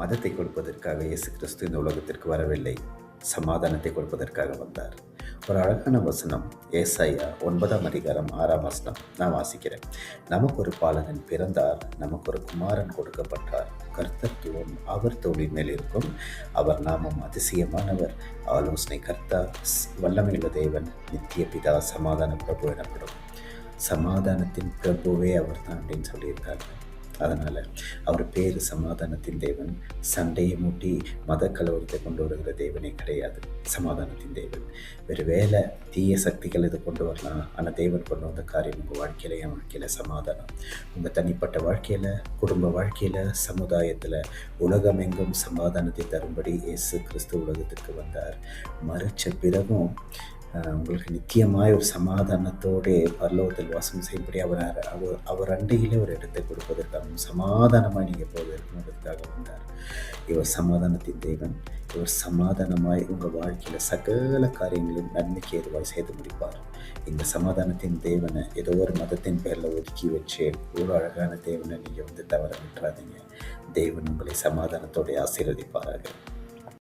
மதத்தை கொடுப்பதற்காக இயேசு கிறிஸ்து இந்த உலகத்திற்கு வரவில்லை, சமாதானத்தை கொடுப்பதற்காக வந்தார். ஒரு அழகான வசனம், ஏசாயா 9:6 நான் வாசிக்கிறேன். நமக்கு ஒரு பாலகன் பிறந்தார், நமக்கு ஒரு குமாரன் கொடுக்கப்பட்டார், கர்த்தத்துவம் அவர் தோளின் மேல் இருக்கும், அவர் நாமம் அதிசயமானவர், ஆலோசனை கர்த்தா, வல்லமையுள்ள தேவன், நித்திய பிதா, சமாதான பிரபு எனப்படும். சமாதானத்தின் பிரபுவே அவர் தான் அப்படின்னு சொல்லியிருக்காங்க. அதனால் அவர் பேர் சமாதானத்தின் தேவன். சண்டையை மூட்டி மத கலவரத்தை கொண்டு வருகிற தேவனே கிடையாது சமாதானத்தின் தேவன். வேறு வேலை தீய சக்திகள் இது கொண்டு வரலாம், ஆனால் தேவன் கொண்டு வந்த காரியம் உங்கள் வாழ்க்கையில், என் வாழ்க்கையில் சமாதானம். உங்கள் தனிப்பட்ட வாழ்க்கையில், குடும்ப வாழ்க்கையில், சமுதாயத்தில், உலகமெங்கும் சமாதானத்தை தரும்படி இயேசு கிறிஸ்து உலகத்திற்கு வந்தார். மறிச்ச பிறகும் உங்களுக்கு நித்தியமாய் ஒரு சமாதானத்தோடு பரலோகத்தில் வாசம் செய்யும்படி அவர் அண்டையிலே ஒரு இடத்தை கொடுப்பதற்காகவும் சமாதானமாய் நீங்கள் போவதற்காக வந்தார். இவர் சமாதானத்தின் தேவன். இவர் சமாதானமாய் உங்கள் வாழ்க்கையில் சகல காரியங்களும் நன்மைக்கு ஏதுவாய் செய்து முடிப்பார். இந்த சமாதானத்தின் தேவனை ஏதோ ஒரு மதத்தின் பேரில் ஒதுக்கி வச்சு ஒரு அழகான தேவனை நீங்கள் தவற விட்டுறாதீங்க. தேவன் உங்களை சமாதானத்தோடு ஆசீர்வதிப்பார்கள்.